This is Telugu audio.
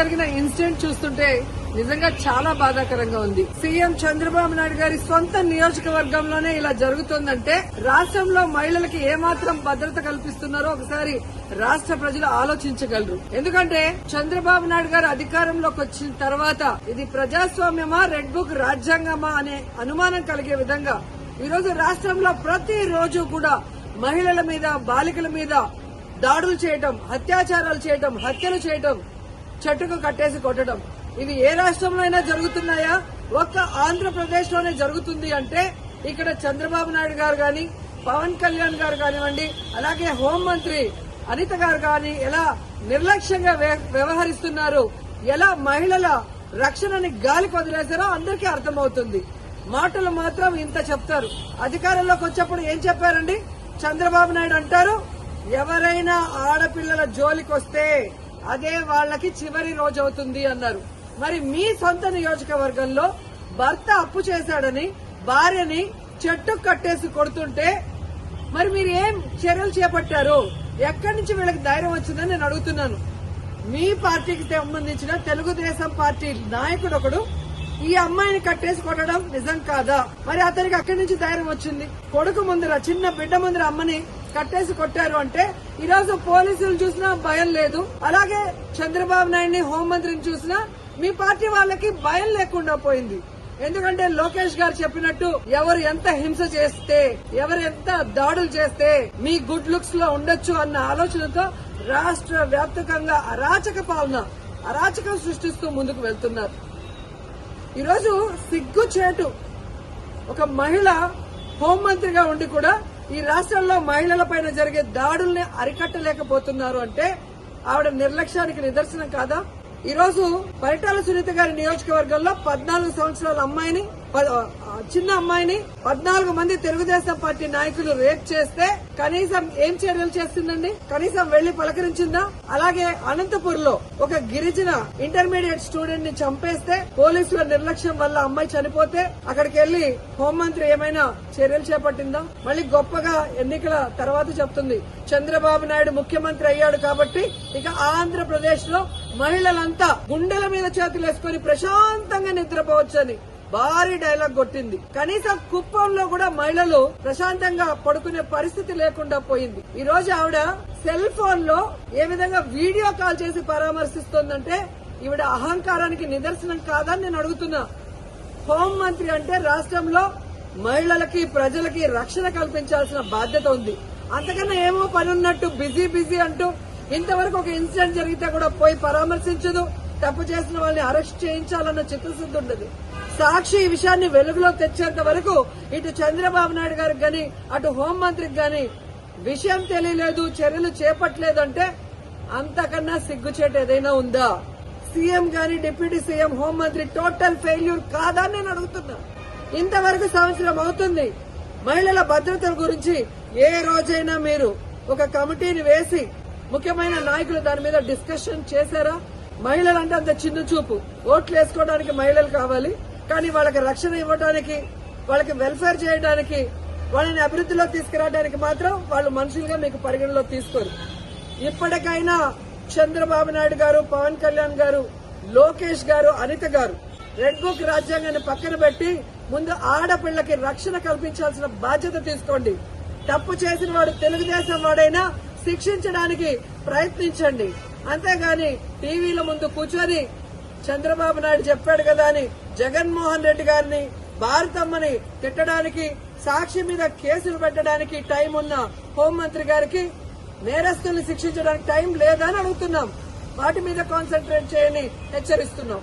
జరిగిన ఇన్సిడెంట్ చూస్తుంటే నిజంగా చాలా బాధాకరంగా ఉంది. సీఎం చంద్రబాబు నాయుడు గారి సొంత నియోజకవర్గంలోనే ఇలా జరుగుతుందంటే రాష్ట్రంలో మహిళలకి ఏమాత్రం భద్రత కల్పిస్తున్నారో ఒకసారి రాష్ట్ర ప్రజలు ఆలోచించగలరు. ఎందుకంటే చంద్రబాబు నాయుడు గారు అధికారంలోకి వచ్చిన తర్వాత ఇది ప్రజాస్వామ్యమా, రెడ్ బుక్ రాజ్యాంగమా అనే అనుమానం కలిగే విధంగా ఈరోజు రాష్ట్రంలో ప్రతి రోజు కూడా మహిళల మీద, బాలికల మీద దాడులు చేయటం, అత్యాచారాలు చేయటం, హత్యలు చేయటం, చెట్టుకు కట్టేసి కొట్టడం, ఇవి ఏ రాష్ట్రంలో అయినా జరుగుతున్నాయా? ఒక్క ఆంధ్రప్రదేశ్ లోనే జరుగుతుంది అంటే ఇక్కడ చంద్రబాబు నాయుడు గారు గాని, పవన్ కళ్యాణ్ గారు కానివ్వండి, అలాగే హోంమంత్రి అనిత గారు గాని ఎలా నిర్లక్ష్యంగా వ్యవహరిస్తున్నారు, ఎలా మహిళల రక్షణని గాలికి వదిలేశారో అందరికీ అర్థమవుతుంది. మాటలు మాత్రం ఇంత చెప్తారు. అధికారంలోకి వచ్చేప్పుడు ఏం చెప్పారండి? చంద్రబాబు నాయుడు అంటారు, ఎవరైనా ఆడపిల్లల జోలికి వస్తే అదే వాళ్ళకి చివరి రోజు అవుతుంది అన్నారు. మరి మీ సొంత నియోజకవర్గంలో భర్త అప్పు చేశాడని భార్యని చెట్టు కట్టేసి కొడుతుంటే మరి మీరు ఏం చర్యలు చేపట్టారు? ఎక్కడి నుంచి వీళ్ళకి ధైర్యం వచ్చిందని నేను అడుగుతున్నాను. మీ పార్టీకి సంబంధించిన తెలుగుదేశం పార్టీ నాయకుడు ఒకడు ఈ అమ్మాయిని కట్టేసి కొట్టడం నిజం కాదా? మరి అతనికి అక్కడి నుంచి ధైర్యం వచ్చింది? కొడుకు ముందర, చిన్న బిడ్డ ముందర అమ్మని కట్టేసి కొట్టారు అంటే ఈరోజు పోలీసులు చూసినా భయం లేదు. అలాగే చంద్రబాబు నాయుడిని, హోంమంత్రిని చూసినా మీ పార్టీ వాళ్ళకి భయం లేకుండా పోయింది. ఎందుకంటే లోకేష్ గారు చెప్పినట్టు ఎవరు ఎంత హింస చేస్తే, ఎవరు ఎంత దాడులు చేస్తే మీ గుడ్ లుక్స్ లో ఉండొచ్చు అన్న ఆలోచనతో రాష్ట్ర వ్యాప్తంగా అరాచక పాలన, అరాచకం సృష్టిస్తూ ముందుకు వెళ్తున్నారు. ఈరోజు సిగ్గుచేటు ఒక మహిళ హోంమంత్రిగా ఉండి కూడా ఈ రాష్ట్రంలో మహిళల పైన జరిగే దాడుల్ని అరికట్టలేకపోతున్నారు అంటే ఆవిడ నిర్లక్ష్యానికి నిదర్శనం కాదా? ఈరోజు పరిటాల సునీత గారి నియోజకవర్గంలో 14 సంవత్సరాల అమ్మాయిని, చిన్న అమ్మాయిని 14 మంది తెలుగుదేశం పార్టీ నాయకులు రేప్ చేస్తే కనీసం ఏం చర్యలు చేస్తుందండి? కనీసం వెళ్లి పలకరించిందా? అలాగే అనంతపూర్ లో ఒక గిరిజన ఇంటర్మీడియట్ స్టూడెంట్ ని చంపేస్తే పోలీసుల నిర్లక్ష్యం వల్ల అమ్మాయి చనిపోతే అక్కడికి వెళ్లి హోంమంత్రి ఏమైనా చర్యలు చేపట్టిందా? మళ్ళీ గొప్పగా ఎన్నికల తర్వాత చెప్తుంది చంద్రబాబు నాయుడు ముఖ్యమంత్రి అయ్యాడు కాబట్టి ఇక ఆంధ్రప్రదేశ్ లో మహిళలంతా గుండెల మీద చేతులేసుకుని ప్రశాంతంగా నిద్రపోవచ్చని భారీ డైలాగ్ కొట్టింది. కనీసం కుప్పంలో కూడా మహిళలు ప్రశాంతంగా పడుకునే పరిస్థితి లేకుండా పోయింది. ఈ రోజు ఆవిడ సెల్ ఫోన్ లో ఏ విధంగా వీడియో కాల్ చేసి పరామర్శిస్తోందంటే ఈవిడ అహంకారానికి నిదర్శనం కాదని నేను అడుగుతున్నా. హోంమంత్రి అంటే రాష్ట్రంలో మహిళలకి, ప్రజలకి రక్షణ కల్పించాల్సిన బాధ్యత ఉంది. అంతకన్నా ఏమో పనున్నట్టు బిజీ అంటూ ఇంతవరకు ఒక ఇన్సిడెంట్ జరిగితే కూడా పోయి పరామర్శించదు. తప్పు చేసిన వాళ్ళని అరెస్ట్ చేయించాలన్న చిత్తశుద్ధి ఉండదు. సాక్షి ఈ విషయాన్ని వెలుగులో తెచ్చేంత వరకు ఇటు చంద్రబాబు నాయుడు గారికి గాని, అటు హోంమంత్రికి గాని విషయం తెలియలేదు, చర్యలు చేపట్టలేదు అంటే అంతకన్నా సిగ్గుచేటు ఏదైనా ఉందా? సీఎం గాని, డిప్యూటీ సీఎం, హోంమంత్రి టోటల్ ఫెయిల్యూర్ కాదా అని నేను అడుగుతున్నా. ఇంతవరకు సంవత్సరం అవుతుంది. మహిళల భద్రత గురించి ఏ రోజైనా మీరు ఒక కమిటీని వేసి ముఖ్యమైన నాయకులు దాని మీద డిస్కషన్ చేశారా? మహిళలంటే అంత చిన్న చూపు. ఓట్లు వేసుకోవడానికి మహిళలు కావాలి, కానీ వాళ్ళకి రక్షణ ఇవ్వడానికి, వాళ్ళకి వెల్ఫేర్ చేయడానికి, వాళ్ళని అభివృద్ధిలో తీసుకురావడానికి మాత్రం వాళ్ళు మనుషులుగా మీకు పరిగణలో తీసుకోరు. ఇప్పటికైనా చంద్రబాబు నాయుడు గారు, పవన్ కళ్యాణ్ గారు, లోకేష్ గారు, అనిత గారు రెడ్ బుక్ రాజ్యాంగాన్ని పక్కన పెట్టి ముందు ఆడపిల్లకి రక్షణ కల్పించాల్సిన బాధ్యత తీసుకోండి. తప్పు చేసిన వాడు తెలుగుదేశం వాడైనా శిక్షించడానికి ప్రయత్నించండి. అంతేగాని టీవీల ముందు కూర్చొని చంద్రబాబు నాయుడు చెప్పాడు కదా అని జగన్మోహన్ రెడ్డి గారిని, భారతమ్మని తిట్టడానికి, సాక్షి మీద కేసులు పెట్టడానికి టైం ఉన్న హోంమంత్రి గారికి నేరస్తుల్ని శిక్షించడానికి టైం లేదని అడుగుతున్నాం. వాటి మీద కాన్సన్ట్రేట్ చేయని హెచ్చరిస్తున్నాం.